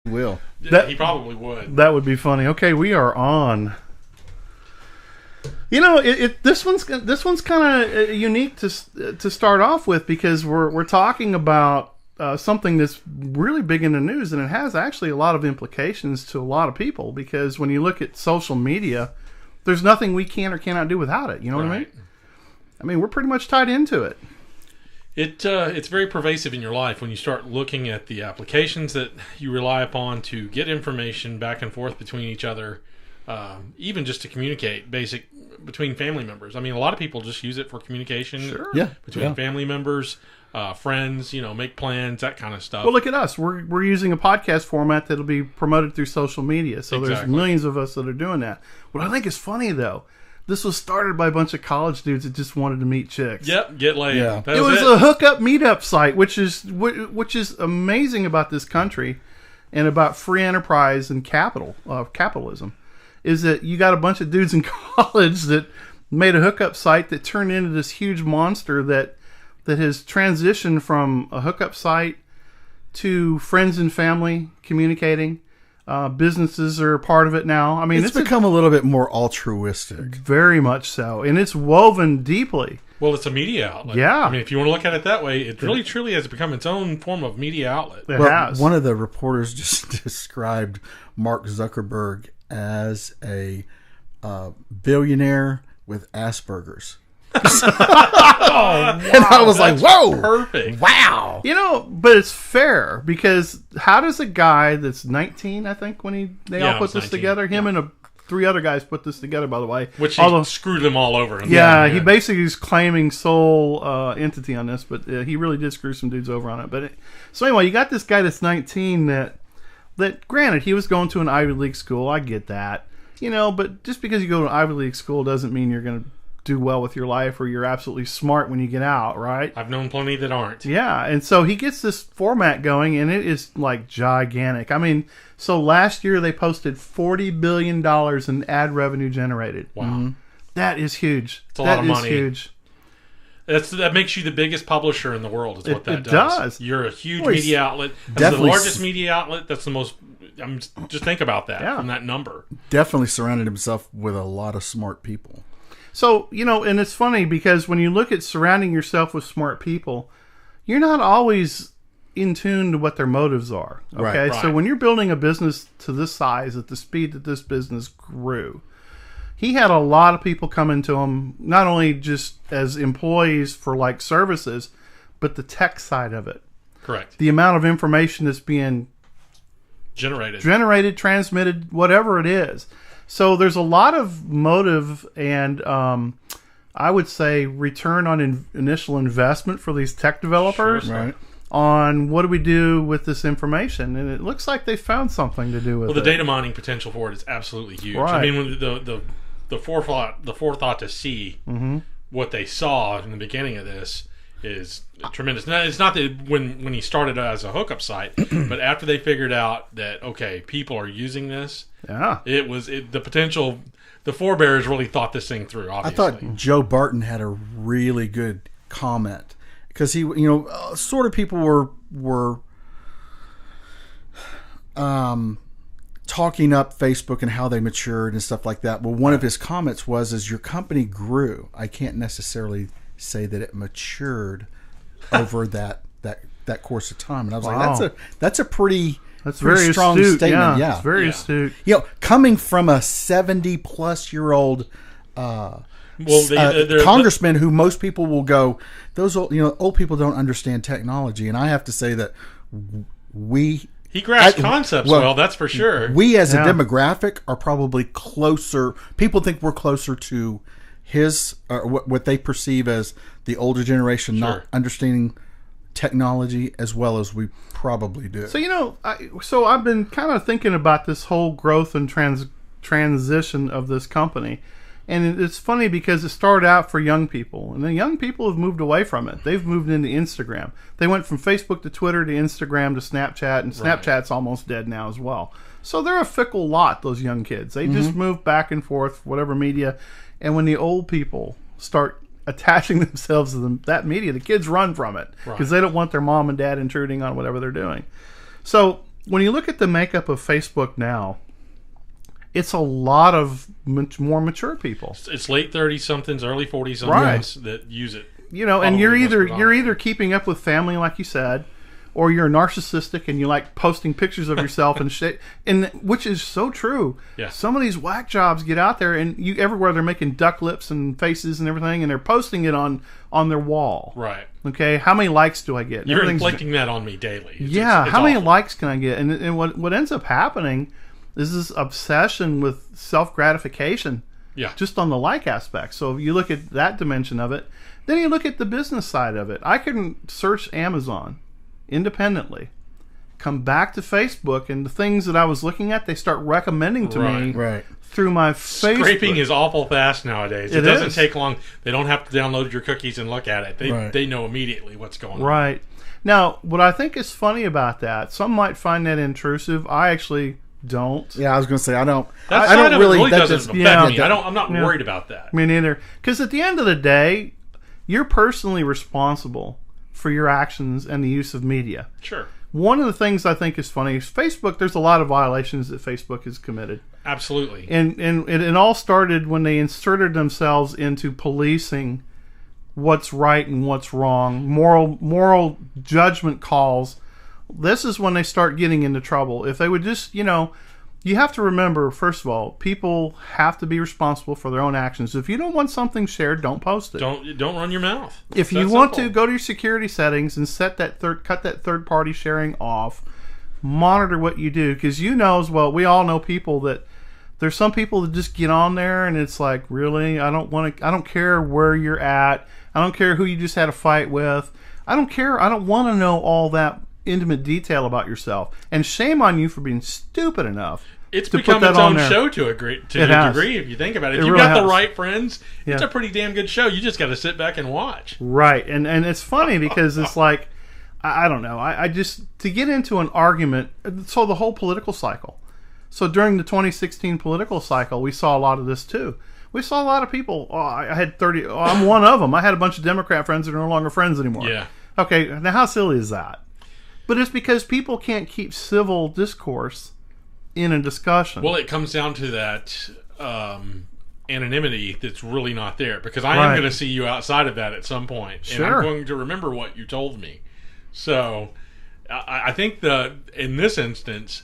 Will. He probably would. That would be funny. Okay, we are on. You know, this one's kind of unique to start off with, because we're talking about something that's really big in the news, and it has actually a lot of implications to a lot of people, because when you look at social media, there's nothing we can or cannot do without it. You know what I mean? I mean, we're pretty much tied into it. It's very pervasive in your life when you start looking at the applications that you rely upon to get information back and forth between each other, even just to communicate between family members. I mean, a lot of people just use it for communication between family members, friends, make plans, that kind of stuff. Well, look at us. We're using a podcast format that'll be promoted through social media. So there's millions of us that are doing that. What I think is funny, though, this was started by a bunch of college dudes that just wanted to meet chicks. Yep, get laid. Yeah. It was a hookup meetup site, which is amazing about this country and about free enterprise and capitalism, is that you got a bunch of dudes in college that made a hookup site that turned into this huge monster that has transitioned from a hookup site to friends and family communicating. Businesses are a part of it now. I mean, it's become a little bit more altruistic. Very much so. And it's woven deeply. Well, it's a media outlet. Yeah. I mean, if you want to look at it that way, it really truly has become its own form of media outlet. It has. One of the reporters just described Mark Zuckerberg as a billionaire with Asperger's. Oh, wow, and I was like, whoa, perfect. Wow. But it's fair, because how does a guy that's 19, I think, when they all put this 19. together, him and 3 other guys put this together, by the way. Which he screwed them all over. He basically is claiming sole entity on this, but he really did screw some dudes over on it. So anyway, you got this guy that's 19 that granted, he was going to an Ivy League school. I get that. But just because you go to an Ivy League school doesn't mean you're going to do well with your life, or you're absolutely smart when you get out, right? I've known plenty that aren't. Yeah, and so he gets this format going, and it is like gigantic. I mean, so last year they posted $40 billion in ad revenue generated. Wow. Mm-hmm. That is huge. It's a lot of money. That is huge. That makes you the biggest publisher in the world, is what that does. You're a huge media outlet. That's the largest media outlet. That's the most... just think about that from that number. Definitely surrounded himself with a lot of smart people. So, and it's funny, because when you look at surrounding yourself with smart people, you're not always in tune to what their motives are. Okay. Right. So when you're building a business to this size, at the speed that this business grew, he had a lot of people coming to him, not only just as employees for like services, but the tech side of it. Correct. The amount of information that's being generated, transmitted, whatever it is. So there's a lot of motive and I would say return on initial investment for these tech developers. Sure. Right. On what do we do with this information, and it looks like they found something to do with it. Well, the data mining potential for it is absolutely huge. Right. I mean, when the forethought to see what they saw in the beginning of this is tremendous. Now, it's not that when he started as a hookup site, but after they figured out that people are using this, the potential. The forebears really thought this thing through. Obviously, I thought Joe Barton had a really good comment, because he, sort of people were talking up Facebook and how they matured and stuff like that. Well, one of his comments was, as your company grew, I can't necessarily say that it matured over that course of time. And I was like, that's a pretty very strong astute statement. It's very astute. Coming from a 70-plus-year-old congressman who most people will go, those old people don't understand technology, and I have to say that he grasped concepts well, that's for sure. We as a demographic are probably closer. People think we're closer to his what they perceive as the older generation not understanding technology as well as we probably do. So I've been kind of thinking about this whole growth and transition of this company. And it's funny because it started out for young people, and the young people have moved away from it. They've moved into Instagram. They went from Facebook to Twitter to Instagram to Snapchat, and Snapchat's almost dead now as well. So they're a fickle lot, those young kids. They just move back and forth, whatever media. And when the old people start attaching themselves to that media, the kids run from it because they don't want their mom and dad intruding on whatever they're doing. So, when you look at the makeup of Facebook now, it's a lot of more mature people. It's late 30 somethings, early 40 somethings Right. that use it. You know, and you're either keeping up with family, like you said, or you're narcissistic and you like posting pictures of yourself and shit, and which is so true. Yeah. Some of these whack jobs get out there, and you everywhere they're making duck lips and faces and everything, and they're posting it on their wall. Right. Okay, how many likes do I get? You're inflicting that on me daily. It's how many awful. likes can I get? And what ends up happening is this obsession with self gratification. Yeah. Just on the like aspect. So if you look at that dimension of it, then you look at the business side of it. I can search Amazon independently, come back to Facebook, and the things that I was looking at, they start recommending to me Right. through my Facebook. Scraping is awful fast nowadays. It doesn't is. take long. They don't have to download your cookies and look at it. Right. They know immediately what's going on. Right. Now, what I think is funny about that, some might find that intrusive. I actually don't. Yeah, I was going to say I don't. That I side don't of it really that doesn't just- affect yeah, me. that- I'm not yeah. worried about that. Me neither. Because at the end of the day, you're personally responsible for your actions and the use of media. Sure. One of the things I think is funny is Facebook. There's a lot of violations that Facebook has committed, Absolutely. and it all started when they inserted themselves into policing what's right and what's wrong, moral judgment calls. This is when they start getting into trouble. If they would just, you have to remember, first of all, people have to be responsible for their own actions. If you don't want something shared, don't post it. Don't run your mouth. If you That's want simple. to, go to your security settings and cut that third party sharing off. Monitor what you do, because you know as well. We all know people that there's some people that just get on there and it's like, really, I don't care where you're at. I don't care who you just had a fight with. I don't care. I don't want to know all that intimate detail about yourself. And shame on you for being stupid enough. It's to become put that its on own there. show to a degree, if you think about it. If It you've really got the has. right friends, it's Yeah. a pretty damn good show. You just got to sit back and watch. Right, and it's funny because it's like, I don't know, I just, to get into an argument, so the whole political cycle. So during the 2016 political cycle, we saw a lot of this too. We saw a lot of people, I had 30, I'm one of them. I had a bunch of Democrat friends that are no longer friends anymore. Yeah. Okay, now how silly is that? But it's because people can't keep civil discourse in a discussion. Well, it comes down to that anonymity that's really not there, because I am Right. going to see you outside of that at some point, and Sure. I'm going to remember what you told me. So I think in this instance,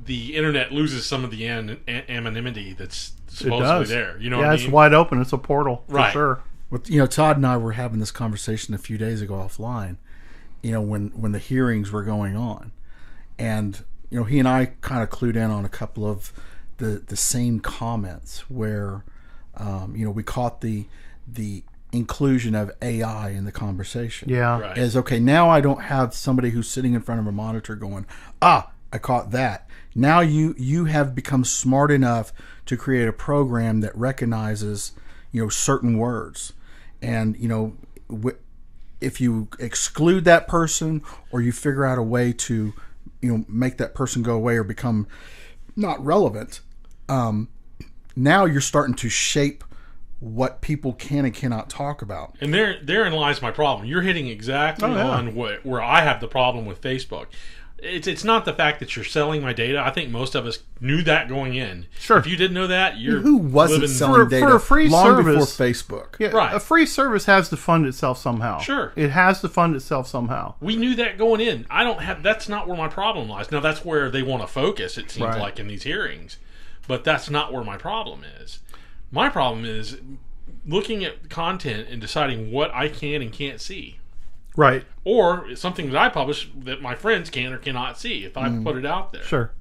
the internet loses some of the anonymity that's it supposedly does. there. You know yeah, what I it's mean? wide open. It's a portal, for Right. sure. Well, Todd and I were having this conversation a few days ago offline. When the hearings were going on, and he and I kind of clued in on a couple of the same comments where we caught the inclusion of AI in the conversation. Yeah. Right. As okay, now I don't have somebody who's sitting in front of a monitor going, I caught that. Now you have become smart enough to create a program that recognizes certain words, and if you exclude that person, or you figure out a way to make that person go away or become not relevant, now you're starting to shape what people can and cannot talk about. And therein lies my problem. You're hitting exactly on where I have the problem with Facebook. It's not the fact that you're selling my data. I think most of us knew that going in. Sure. If you didn't know that, you're Who wasn't living selling data for a free long service, before Facebook? Yeah, Right. A free service has to fund itself somehow. Sure. It has to fund itself somehow. We knew that going in. That's not where my problem lies. Now, that's where they want to focus, it seems Right. like, in these hearings. But that's not where my problem is. My problem is looking at content and deciding what I can and can't see. Right. Or something that I publish that my friends can or cannot see if I put it out there. Sure.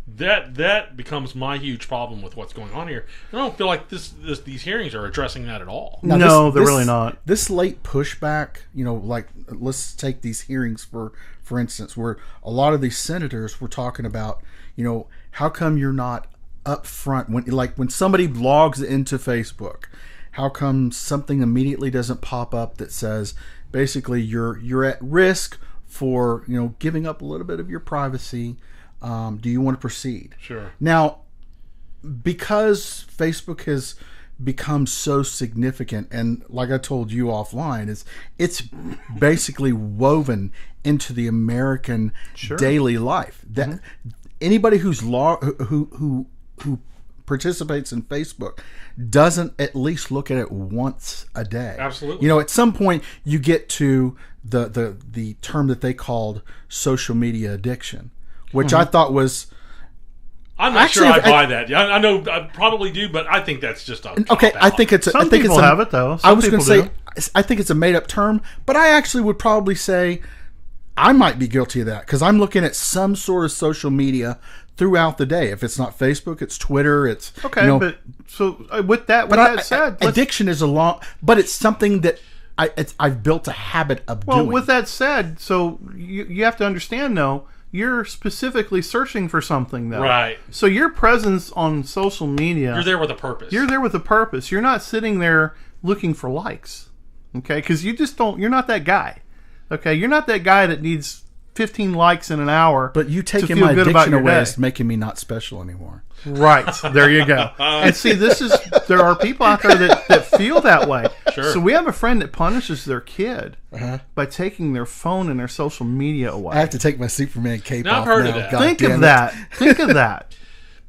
That becomes my huge problem with what's going on here. I don't feel like these hearings are addressing that at all. Now, No, they're really not. This late pushback, like let's take these hearings for instance, where a lot of these senators were talking about, how come you're not up front when somebody logs into Facebook, how come something immediately doesn't pop up that says basically you're at risk for giving up a little bit of your privacy. Do you want to proceed? Sure. Now, because Facebook has become so significant, and like I told you offline, it's basically woven into the American daily life. That anybody who participates in Facebook doesn't at least look at it once a day. Absolutely. You know, at some point you get to the term that they called social media addiction, which I thought was. I'm not sure I buy that. Yeah, I know I probably do, but I think that's just a okay. I think it's. Some people have it though. I was going to say. I think it's a made up term, but I actually would probably say I might be guilty of that because I'm looking at some sort of social media throughout the day. If it's not Facebook, it's Twitter. It's okay. But so with that said, addiction is but it's something that I've built a habit of doing. Well, with that said, so you have to understand though. You're specifically searching for something, though. Right. So your presence on social media... You're there with a purpose. You're there with a purpose. You're not sitting there looking for likes. Okay? Because you just don't... You're not that guy. Okay? You're not that guy that needs 15 likes in an hour. But you taking my addiction away is making me not special anymore. Right. There you go. And see, there are people out there that feel that way. Sure. So we have a friend that punishes their kid by taking their phone and their social media away. I have to take my Superman cape now, off I've heard now. of that. God Think of that. Think of that.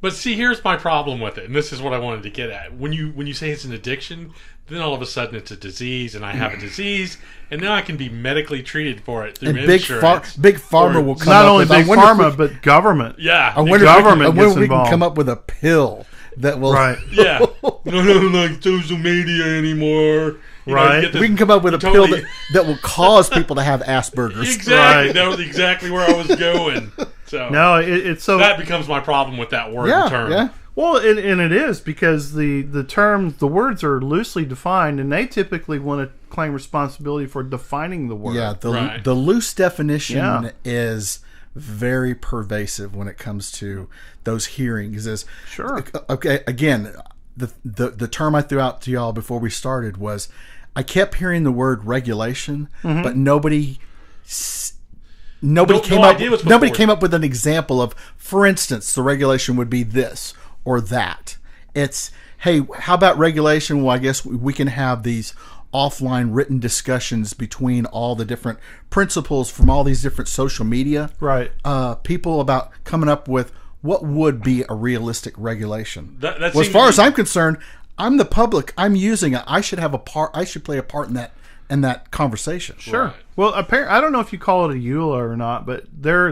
But see, here's my problem with it, and this is what I wanted to get at. When you say it's an addiction, then all of a sudden it's a disease, and I have a disease, and now I can be medically treated for it through and insurance. Big Pharma will come not up only with... Big Pharma, but government. Yeah. I wonder government if we gets can come up with a pill that will... Right. Yeah. No, like social media anymore. Right. We can come up with a pill that will cause people to have Asperger's. Exactly. Right. That was exactly where I was going. So no, it's so... That becomes my problem with that word and term. Yeah. Well, and it is because the words are loosely defined, and they typically want to claim responsibility for defining the word. Yeah, Right. the loose definition is very pervasive when it comes to those hearings. Sure. Okay, again, the term I threw out to y'all before we started was I kept hearing the word regulation, but nobody came up with an example of, for instance, the regulation would be this or that. It's, hey, how about regulation? Well, I guess we can have these offline written discussions between all the different principals from all these different social media people about coming up with what would be a realistic regulation. Well, as far as I'm concerned, I'm the public. I'm using it. I should have a part. I should play a part in that conversation. Sure. Right. Well, I don't know if you call it a EULA or not, but their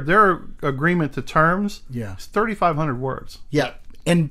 agreement to terms is 3,500 words. Yeah. And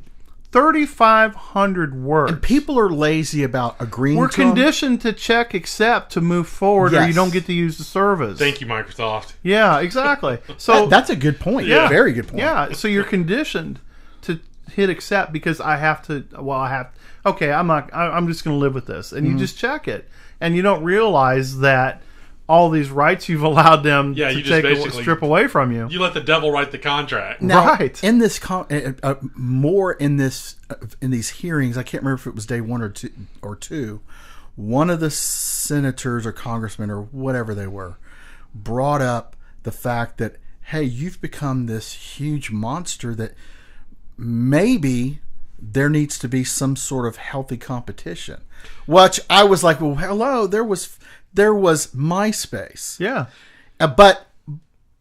3,500 words. And people are lazy about agreeing We're to them. conditioned to check accept to move forward, or you don't get to use the service. Thank you, Microsoft. Yeah, exactly. So that's a good point. Yeah. Very good point. Yeah, so you're conditioned to hit accept because I have to. Well, I'm just going to live with this, and you just check it, and you don't realize that all these rights you've allowed them to strip away from you. You let the devil write the contract. Now, in this more in these hearings, I can't remember if it was day 1 or two. One of the senators or congressmen or whatever they were brought up the fact that, hey, you've become this huge monster that maybe there needs to be some sort of healthy competition. Which I was like, well, hello, there was MySpace. Yeah. But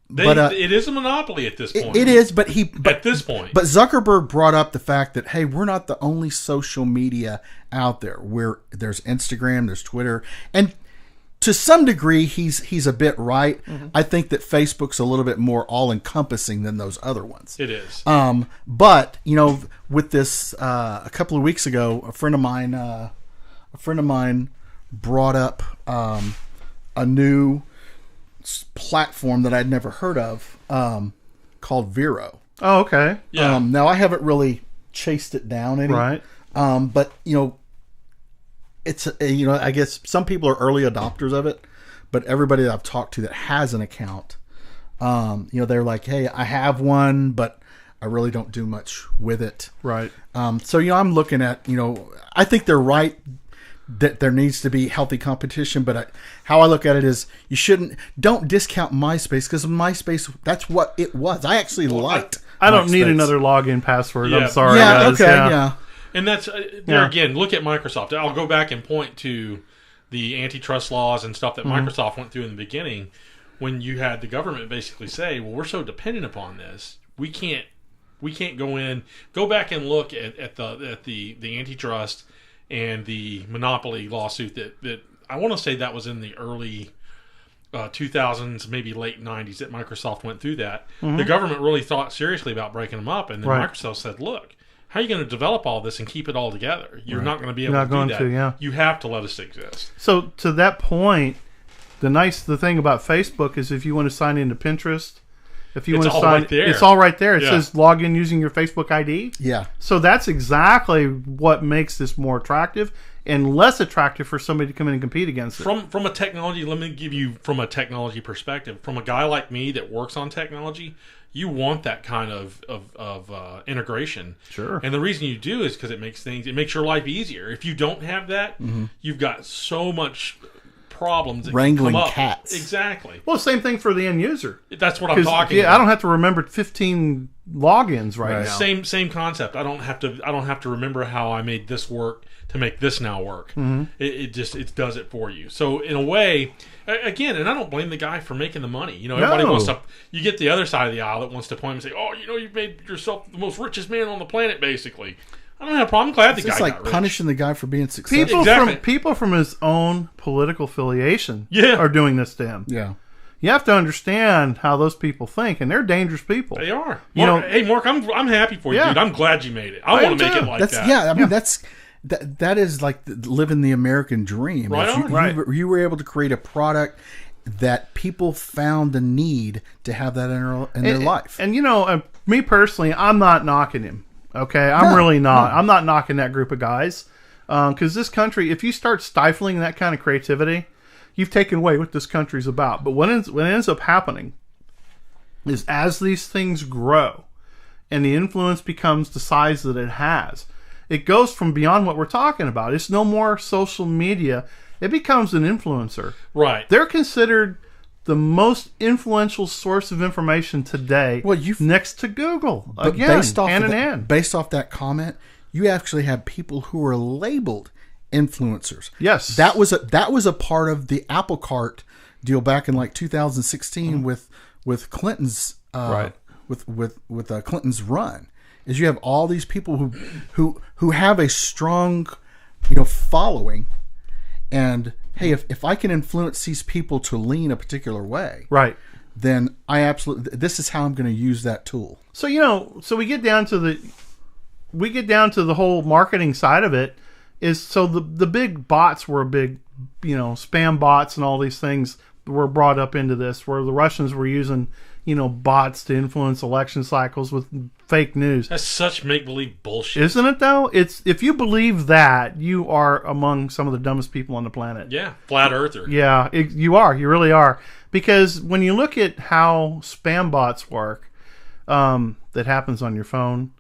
it is a monopoly at this point. It is, but at this point. But Zuckerberg brought up the fact that, hey, we're not the only social media out there. There's Instagram, there's Twitter, and to some degree, he's a bit right. Mm-hmm. I think that Facebook's a little bit more all encompassing than those other ones. It is. But with this, a couple of weeks ago, a friend of mine brought up a new platform that I'd never heard of called Vero. Oh, okay. Yeah. Now I haven't really chased it down any. Right. But it's I guess some people are early adopters of it, but everybody that I've talked to that has an account, they're like, hey, I have one, but I really don't do much with it. Right. So I'm looking at, I think they're right that there needs to be healthy competition, but how I look at it is don't discount MySpace, because MySpace, that's what it was. I actually liked I don't need MySpace. another login password. Yeah. I'm sorry, Yeah, guys. okay, yeah. And that's there again. Look at Microsoft. I'll go back and point to the antitrust laws and stuff that Microsoft went through in the beginning, when you had the government basically say, "Well, we're so dependent upon this, we can't go back and look at the antitrust and the monopoly lawsuit that I want to say that was in the early 2000s, maybe late 90s that Microsoft went through that. The government really thought seriously about breaking them up, and then Microsoft said, "Look, how are you going to develop all this and keep it all together? You're not going to be able to do that. You have to let us exist." So to that point, the thing about Facebook is if you want to sign into Pinterest, if you want to sign, it's all right there. It says log in using your Facebook ID. Yeah. So that's exactly what makes this more attractive and less attractive for somebody to come in and compete against it. From a technology, let me give you from a technology perspective. From a guy like me that works on technology, you want that kind of integration. Sure. And the reason you do is because it makes your life easier. If you don't have that, you've got so much problems that wrangling come up. Cats. Exactly. Well, same thing for the end user. That's what I'm talking about. I don't have to remember 15 logins right now. Same concept. I don't have to remember how I made this work to make this now work. It does it for you. So in a way, again, and I don't blame the guy for making the money. You know, everybody wants to. You get the other side of the aisle that wants to point and say, "Oh, you know, you've made yourself the most richest man on the planet." Basically, I don't have a problem. I'm glad the guy got rich. Punishing the guy for being successful. People from his own political affiliation are doing this to him. Yeah. You have to understand how those people think, and they're dangerous people. They are. Hey, Mark, I'm happy for you, dude. I'm glad you made it. I want to make it like that. Yeah, I mean, that is like living the American dream. You were able to create a product that people found the need to have that in their life. And you know, me personally, I'm not knocking him. Okay, I'm really not. I'm not knocking that group of guys because this country, if you start stifling that kind of creativity, you've taken away what this country's about. But what ends up happening is as these things grow and the influence becomes the size that it has, it goes from beyond what we're talking about. It's no more social media. It becomes an influencer. Right. They're considered the most influential source of information today, next to Google. Again, based off that comment, you actually have people who are labeled influencers. Yes, that was a part of the Apple Cart deal back in like 2016 with Clinton's with Clinton's run. Is you have all these people who have a strong following, and hey, if I can influence these people to lean a particular way, then this is how I'm going to use that tool. So we get down to the whole marketing side of it. So the big bots were a big, spam bots and all these things were brought up into this, where the Russians were using bots to influence election cycles with fake news. That's such make-believe bullshit. Isn't it, though? If you believe that, you are among some of the dumbest people on the planet. Yeah, flat earther. Yeah, you are. You really are. Because when you look at how spam bots work, that happens on your phone,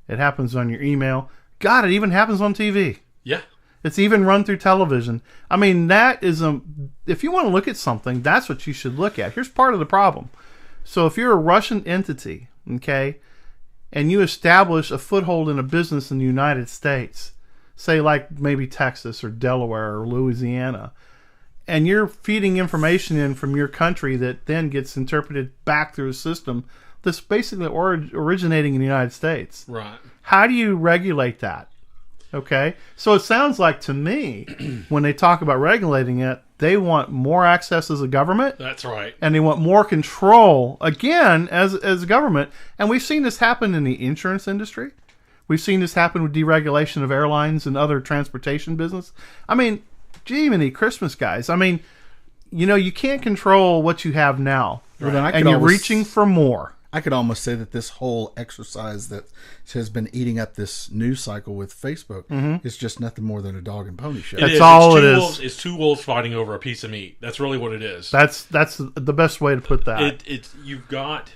it happens on your email. God, it even happens on TV. Yeah. It's even run through television. I mean, that is if you want to look at something, that's what you should look at. Here's part of the problem. So if you're a Russian entity, okay, and you establish a foothold in a business in the United States, say like maybe Texas or Delaware or Louisiana, and you're feeding information in from your country that then gets interpreted back through a system that's basically originating in the United States. Right. How do you regulate that? Okay. So it sounds like to me, when they talk about regulating it, they want more access as a government. That's right. And they want more control, again, as a government. And we've seen this happen in the insurance industry. We've seen this happen with deregulation of airlines and other transportation business. I mean, gee, many Christmas guys. I mean, you can't control what you have now. Right. And you're reaching for more. I could almost say that this whole exercise that has been eating up this news cycle with Facebook is just nothing more than a dog and pony show. That's all it is. It's two wolves fighting over a piece of meat. That's really what it is. That's the best way to put that. You've got.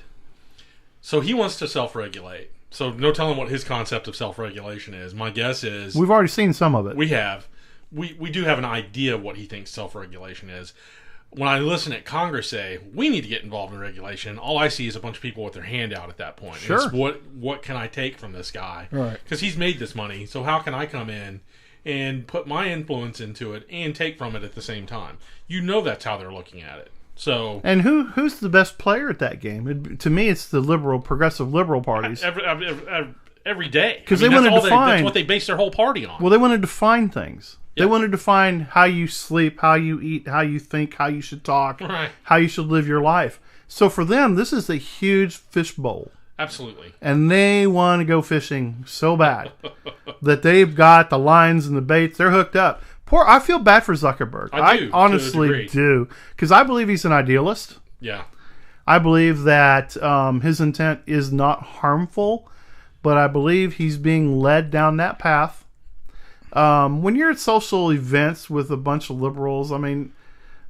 So he wants to self-regulate. So no telling what his concept of self-regulation is. My guess is we've already seen some of it. We have. We do have an idea of what he thinks self-regulation is. when I listen at Congress say we need to get involved in regulation, all I see is a bunch of people with their hand out at that point. Sure. It's what can I take from this guy? Right. Because he's made this money, so how can I come in and put my influence into it and take from it at the same time? You know that's how they're looking at it. So, And who's the best player at that game? To me, it's the progressive liberal parties. every day. Because they want to define... That's what they base their whole party on. Well, they want to define things. Yep. They want to define how you sleep, how you eat, how you think, how you should talk, Right. how you should live your life. So for them, this is a huge fishbowl. Absolutely. And they want to go fishing so bad that they've got the lines and the baits. They're hooked up. I feel bad for Zuckerberg. I honestly do. Because I believe he's an idealist. Yeah. I believe that his intent is not harmful, but I believe he's being led down that path. When you're at social events with a bunch of liberals, I mean,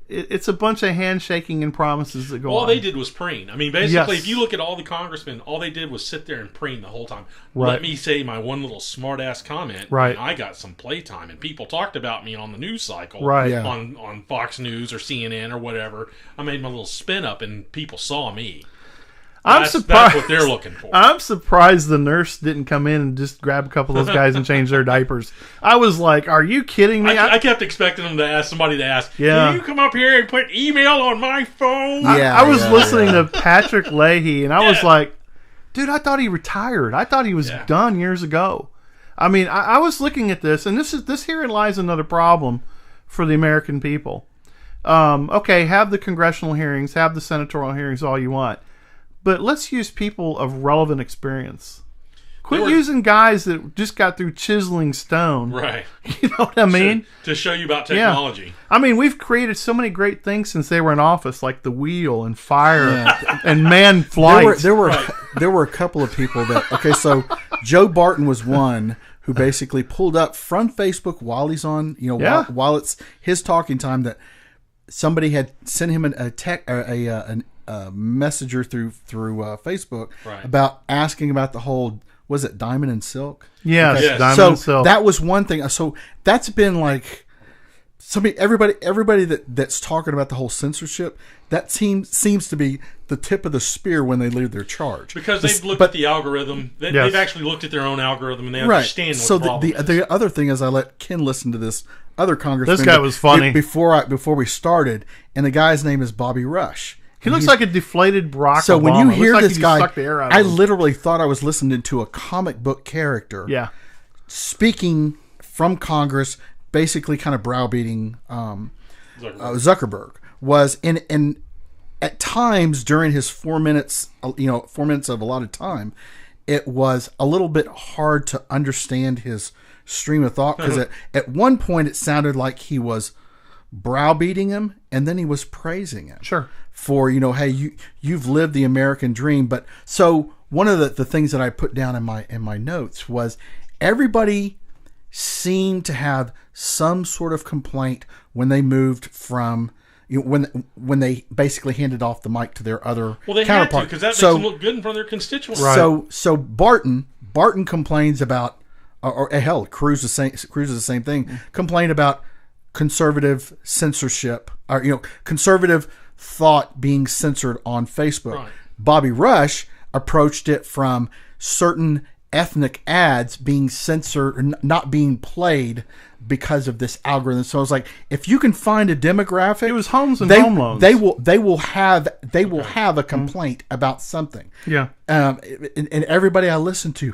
it's a bunch of handshaking and promises that go on. All they did was preen. I mean, basically, Yes. if you look at all the congressmen, all they did was sit there and preen the whole time. Right. Let me say my one little smart-ass comment. Right. And I got some playtime, and people talked about me on the news cycle. Right. Yeah. On Fox News or CNN or whatever. I made my little spin up, and people saw me. I'm That's surprised. what they're looking for. I'm surprised the nurse didn't come in and just grab a couple of those guys and change their diapers. I was like, "Are you kidding me?" I kept expecting them to ask somebody to ask, Yeah. "Can you come up here and put email on my phone?" Yeah. I was listening to Patrick Leahy, and I was like, "Dude, I thought he retired. I thought he was done years ago." I mean, I was looking at this, and this herein lies another problem for the American people. Okay, have the congressional hearings, have the senatorial hearings, all you want. But let's use people of relevant experience. Quit using guys that just got through chiseling stone. Right. You know what I mean? To show you about technology. Yeah. I mean, we've created so many great things since they were in office, like the wheel and fire and manned flights. There were a couple of people that. Okay, so Joe Barton was one who basically pulled up from Facebook while he's on, while it's his talking time, that somebody had sent him a messenger through Facebook about asking about the whole, was it Diamond and Silk? Yes, Yes. Diamond So and Silk. that was one thing. So that's been like everybody that's talking about the whole censorship, that seems to be the tip of the spear when they leave their charge. Because they've looked at the algorithm. Yes. They've actually looked at their own algorithm, and they understand what So the problem is. the other thing is, I let Ken listen to this other congressman. This guy was funny. Before we started, and the guy's name is Bobby Rush. He looks like a deflated Barack So Obama. when you Looks hear like this he just guy, sucked the air out I of him. literally thought I was listening to a comic book character. Yeah. Speaking from Congress, basically kind of browbeating Zuckerberg was in at times during his 4 minutes, 4 minutes of a lot of time, it was a little bit hard to understand his stream of thought, because at one point it sounded like he was browbeating him, and then he was praising him. Sure. For, hey, you've lived the American dream. But so one of the things that I put down in my notes was, everybody seemed to have some sort of complaint when they moved from, when they basically handed off the mic to their other Well, they had to, because that makes them look good in front of their constituents. Right. So Barton complains about, or hell, Cruz is the same thing. Complained about conservative censorship, or conservative thought being censored on Facebook. Right. Bobby Rush approached it from certain ethnic ads being censored or not being played because of this algorithm. So I was like, if you can find a demographic, It was homes and home loans. They will have a complaint about something. Yeah. And everybody I listened to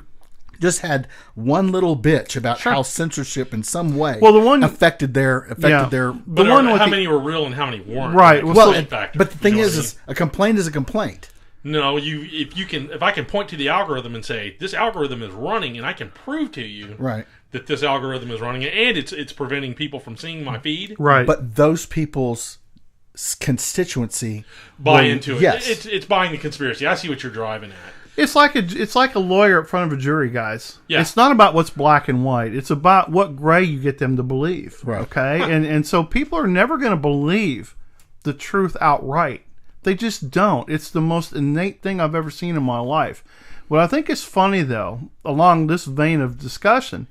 just had one little bitch about how censorship in some way affected their But how many were real and how many weren't? Right. But the thing is a complaint is a complaint. No, if I can point to the algorithm and say this algorithm is running, and I can prove to you that this algorithm is running, and it's preventing people from seeing my feed. Right. But those people's constituency buy into it. Yes. It's buying the conspiracy. I see what you're driving at. It's like a lawyer in front of a jury, guys. Yeah. It's not about what's black and white. It's about what gray you get them to believe. Right. Okay? And so people are never going to believe the truth outright. They just don't. It's the most innate thing I've ever seen in my life. What I think is funny, though, along this vein of discussion,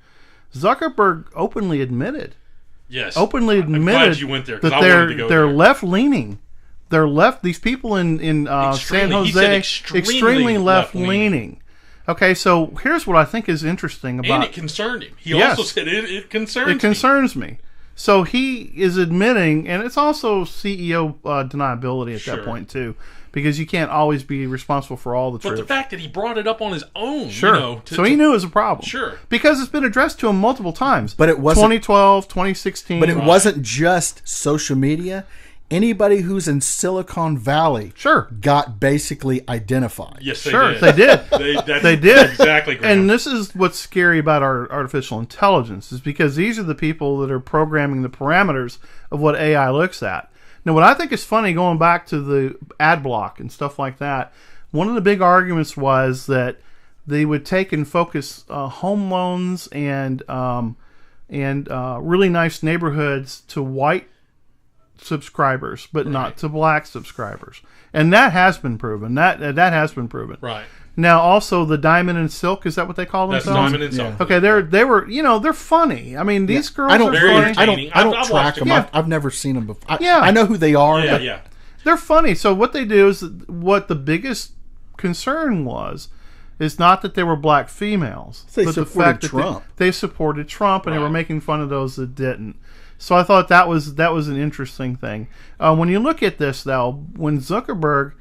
Zuckerberg openly admitted Yes. openly I'm glad admitted you went there, 'cause that I wanted to go they're there. left leaning. They're left. These people in San Extremely. He said Jose, extremely left left-leaning. leaning. Okay, so here's what I think is interesting about And it concerned him. He Yes. also said it concerns it concerns me. So he is admitting, and it's also CEO deniability at that Sure. point too, because you can't always be responsible for all the But truth. the fact that he brought it up on his own, Sure. you know, So he knew it was a problem. Sure. Because it's been addressed to him multiple times. But it wasn't- 2012, 2016. But it wasn't just social media. Anybody who's in Silicon Valley Sure. got basically identified. Yes, they Sure, did. they did. They did. Exactly, Graham. And this is what's scary about our artificial intelligence, is because these are the people that are programming the parameters of what AI looks at. Now, what I think is funny, going back to the ad block and stuff like that, one of the big arguments was that they would take and focus home loans and really nice neighborhoods to white subscribers, but not to black subscribers, and that has been proven. That has been proven. Right. Now, also the Diamond and Silk, is that what they call That's themselves? Diamond and Silk. Okay, they were they're funny. I mean, these girls I don't, are Very funny. entertaining. I don't I've track watched it. them. Yeah. I've never seen them before. Yeah. I know who they are. Yeah, but yeah. They're funny. So what they do is, what the biggest concern was, is not that they were black females, They but the supported fact that Trump. they supported Trump, and they were Right. making fun of those that didn't. So I thought that was an interesting thing. When you look at this, though, when Zuckerberg,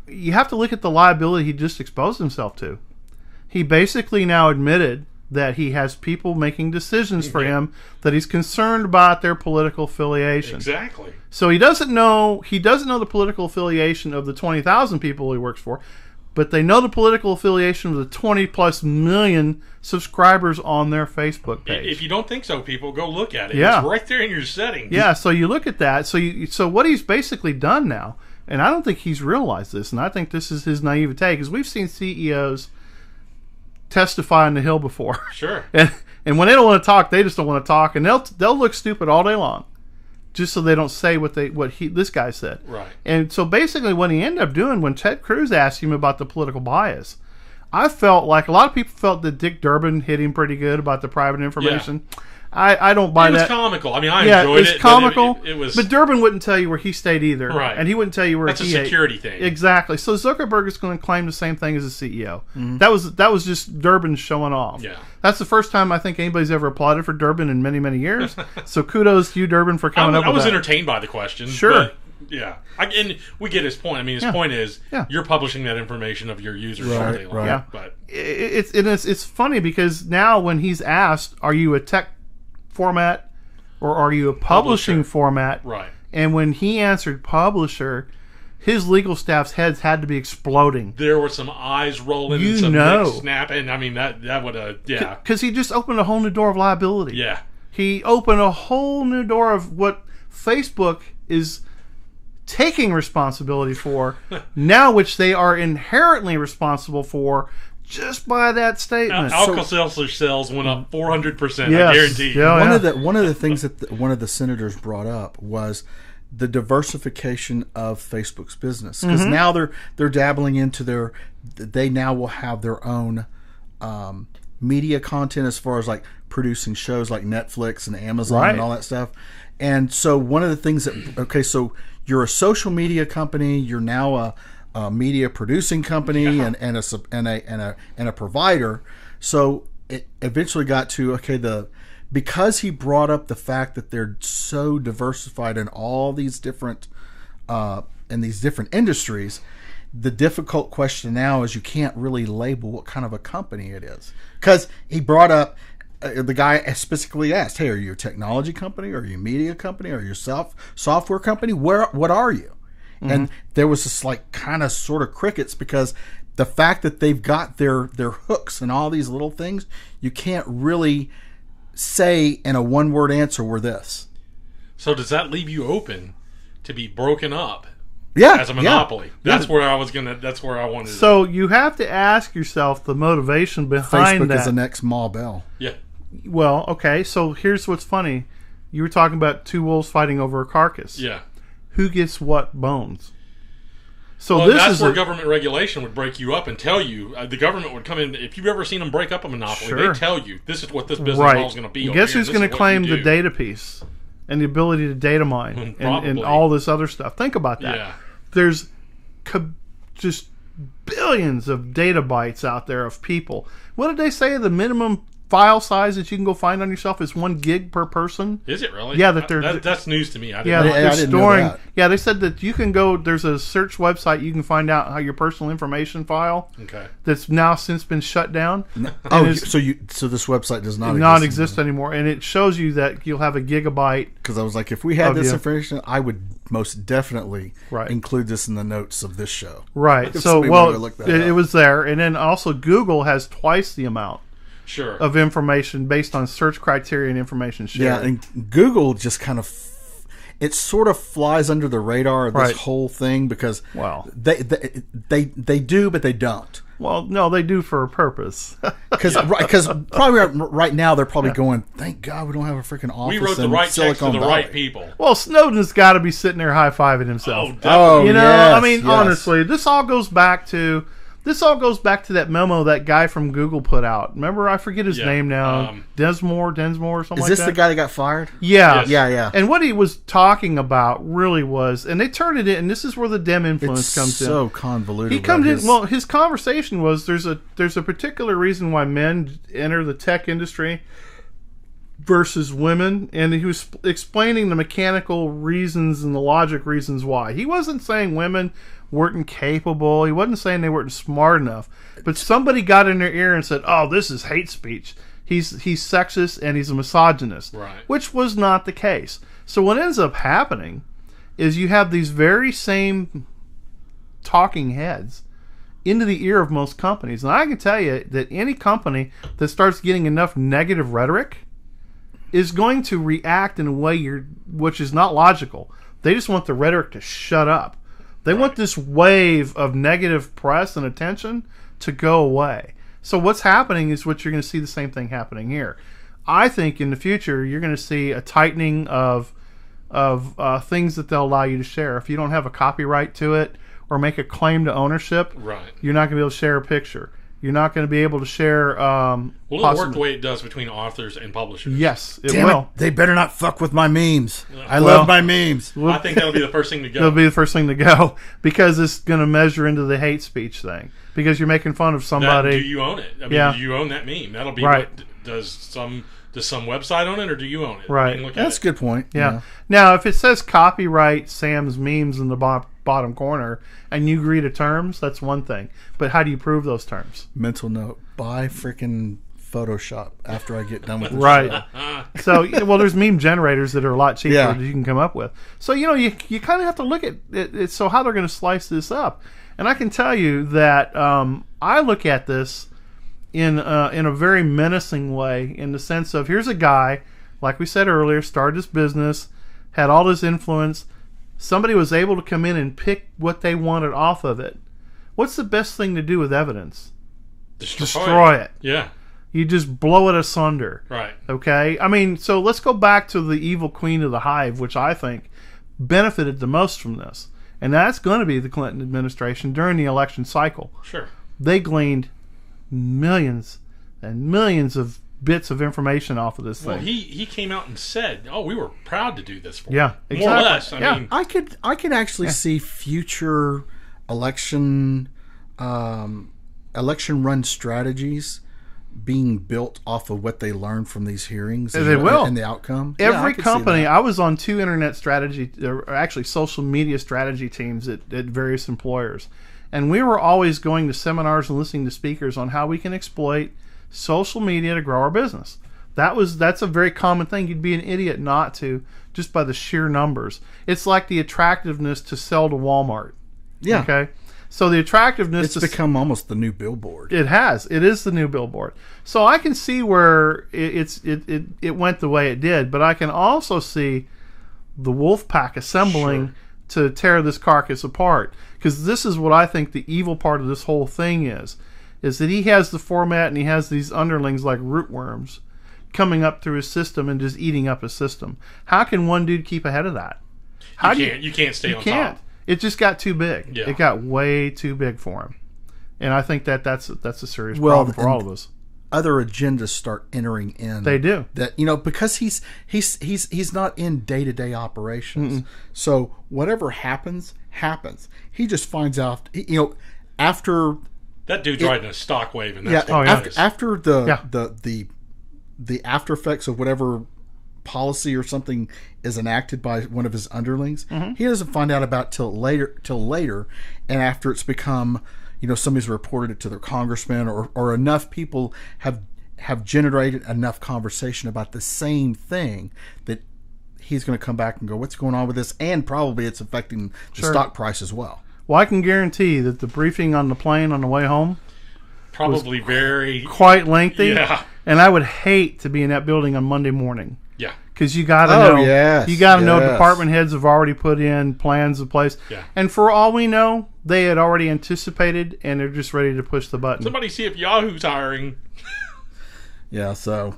you have to look at the liability he just exposed himself to. He basically now admitted that he has people making decisions for him that he's concerned about their political affiliation. Exactly. So he doesn't know the political affiliation of the 20,000 people he works for, but they know the political affiliation of the 20 plus million subscribers on their Facebook page. If you don't think so, people, go look at it. Yeah. It's right there in your settings. Yeah, so you look at that. So what he's basically done now, and I don't think he's realized this, and I think this is his naivete, because we've seen CEOs testify on the Hill before. Sure. And when they don't want to talk, they just don't want to talk, and they'll look stupid all day long, just so they don't say what this guy said. Right. And so basically, what he ended up doing, when Ted Cruz asked him about the political bias, I felt like a lot of people felt that Dick Durbin hit him pretty good about the private information. I don't buy It was that. comical. I mean, I enjoyed it. It's comical, It was. but Durbin wouldn't tell you where he stayed either, Right. and he wouldn't tell you where That's a he ate. security thing. Exactly. So Zuckerberg is going to claim the same thing as the CEO. That was just Durbin showing off. Yeah. That's the first time I think anybody's ever applauded for Durbin in many, many years. So kudos to you, Durbin, for coming up I with was that. entertained by the question. Sure. But, yeah. And we get his point. I mean, his point is Yeah. you're publishing that information of your users all Right, day long. right. Yeah. But It's funny because now when he's asked, are you a tech format or are you a publishing Publisher. format? right. And when he answered publisher, his legal staff's heads had to be exploding. There were some eyes rolling You and some know. necks snapping. I mean, that would have, yeah. Because he just opened a whole new door of liability. Yeah. He opened a whole new door of what Facebook is taking responsibility for now, which they are inherently responsible for just by that statement. Alka-Seltzer sales went up 400%. Yes. I guarantee. Yeah. One of the things that one of the senators brought up was the diversification of Facebook's business, because now they're dabbling into they now will have their own media content as far as like producing shows like Netflix and Amazon Right. and all that stuff. And so one of the things so you're a social media company, you're now a media producing company and a provider. So it eventually got to because he brought up the fact that they're so diversified in all these different industries. The difficult question now is you can't really label what kind of a company it is, because he brought up the guy specifically asked, "Hey, are you a technology company? Are you a media company? Are you a software company? What are you?" And there was this like kind of sort of crickets, because the fact that they've got their hooks and all these little things, you can't really say in a one-word answer, we're this. So does that leave you open to be broken up Yeah, as a monopoly? Yeah. That's where I wanted to. So you have to ask yourself the motivation behind Facebook that. is the next Ma Bell. Yeah. Well, okay, so here's what's funny. You were talking about two wolves fighting over a carcass. Yeah. Who gets what bones? So Well, this that's is where government regulation would break you up and tell you. The government would come in. If you've ever seen them break up a monopoly, Sure. they tell you this is what this business right. model is going to be. Guess over who's here, and going this to is what you claim the do. data piece? and the ability to data mine and all this other stuff. Think about that. Yeah. There's just billions of data bytes out there of people. What did they say the minimum file size that you can go find on yourself is 1 gig per person? Is it really? Yeah, that's news to me. I yeah, didn't know. they're I didn't know storing. that. Yeah, they said that you can go. There's a search website you can find out how your personal information file. Okay. That's now since been shut down. Oh, so this website does not exist anymore, and it shows you that you'll have a gigabyte. Because I was like, if we had Of this you. information, I would most definitely Right. include this in the notes of this show. Right. If So somebody wanted to well, look that it up. was there, and then also Google has twice the amount Sure. of information based on search criteria and information shared. Yeah, and Google just kind of it sort of flies under the radar of this Right. whole thing because Wow. they do, but they don't. Well, no, they do for a purpose. Because probably right now they're probably going, thank God we don't have a freaking office. We wrote the in right text to Silicon the Valley. right people. Well, Snowden's got to be sitting there high-fiving himself. Oh, definitely. Oh, You know, yes, I mean, yes. honestly, this all goes back to that memo that guy from Google put out. Remember, I forget his Yeah, name now. Densmore, or something Is like this that. the guy that got fired? Yeah, Yes. Yeah. And what he was talking about really was, and they turned it in, and this is where the Dem influence It's comes in. so convoluted. He comes in. his- Well, his conversation was there's a particular reason why men enter the tech industry versus women, and he was explaining the mechanical reasons and the logic reasons why. He wasn't saying women weren't capable. He wasn't saying they weren't smart enough. But somebody got in their ear and said, "Oh, this is hate speech. He's sexist and he's a misogynist," Right. which was not the case. So what ends up happening is you have these very same talking heads into the ear of most companies. And I can tell you that any company that starts getting enough negative rhetoric is going to react in a way which is not logical. They just want the rhetoric to shut up. They want this wave of negative press and attention to go away. So what's happening is what you're going to see the same thing happening here. I think in the future you're going to see a tightening of things that they'll allow you to share. If you don't have a copyright to it or make a claim to ownership, Right. you're not going to be able to share a picture. You're not going to be able to share. Will it work the way it does between authors and publishers? Yes, it Damn will. it, they better not fuck with my memes. I Well- love my memes. I think that'll be the first thing to It'll go. be the first thing to go because it's going to measure into the hate speech thing because you're making fun of Do somebody. you own it? I mean, Yeah. do you own that meme? That'll be Right. Does some website own it, or do you own it? Right. You can look at That's a it. good point. Yeah. Now, if it says copyright Sam's memes in the bottom corner and you agree to terms, that's one thing. But how do you prove those terms? Mental note: buy freaking Photoshop after I get done with this Right. show. So, well, there's meme generators that are a lot cheaper Yeah. that you can come up with. So, you kind of have to look at it. So, how they're going to slice this up. And I can tell you that I look at this in a very menacing way in the sense of here's a guy, like we said earlier, started his business, had all this influence. Somebody was able to come in and pick what they wanted off of it. What's the best thing to do with evidence? Destroy it. Yeah. You just blow it asunder. Right. Okay? I mean, so let's go back to the evil queen of the hive, which I think benefited the most from this. And that's going to be the Clinton administration during the election cycle. Sure. They gleaned millions and millions of bits of information off of this Well, thing. he came out and said, "Oh, we were proud to do this for Yeah, you." More or exactly. less. I Yeah. mean, I could actually see future election run strategies being built off of what they learned from these hearings. They will. And the outcome. Yeah, I Every could see company, that. I was on 2 internet strategy, or actually social media strategy teams at various employers. And we were always going to seminars and listening to speakers on how we can exploit social media to grow our business. That's a very common thing. You'd be an idiot not to, just by the sheer numbers. It's like the attractiveness to sell to Walmart. Yeah. Okay. So the attractiveness It's become almost the new billboard. It has. It is the new billboard. So I can see where it went the way it did, but I can also see the wolf pack assembling to tear this carcass apart. Because this is what I think the evil part of this whole thing is that he has the format and he has these underlings like rootworms coming up through his system and just eating up his system. How can one dude keep ahead of that? you can't stay on top. It just got too big. Yeah. It got way too big for him. And I think that's a serious problem for all of us. other agendas start entering in. They do. That, because he's not in day-to-day operations. So whatever happens. He just finds out, after that dude's riding a stock wave, and that's after the after effects of whatever policy or something is enacted by one of his underlings, he doesn't find out about till later, and after it's become, somebody's reported it to their congressman, or enough people have generated enough conversation about the same thing that he's going to come back and go, what's going on with this? And probably it's affecting the stock price as well. Well, I can guarantee that the briefing on the plane on the way home probably very quite lengthy. Yeah. And I would hate to be in that building on Monday morning. Yeah. Because you got to know. Yes, you got to know department heads have already put in plans in place. Yeah. And for all we know, they had already anticipated, and they're just ready to push the button. Somebody see if Yahoo's hiring. Yeah, so...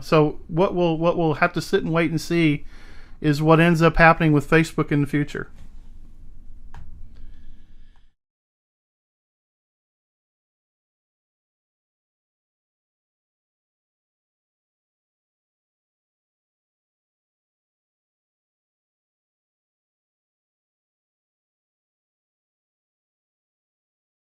So what we'll have to sit and wait and see is what ends up happening with Facebook in the future.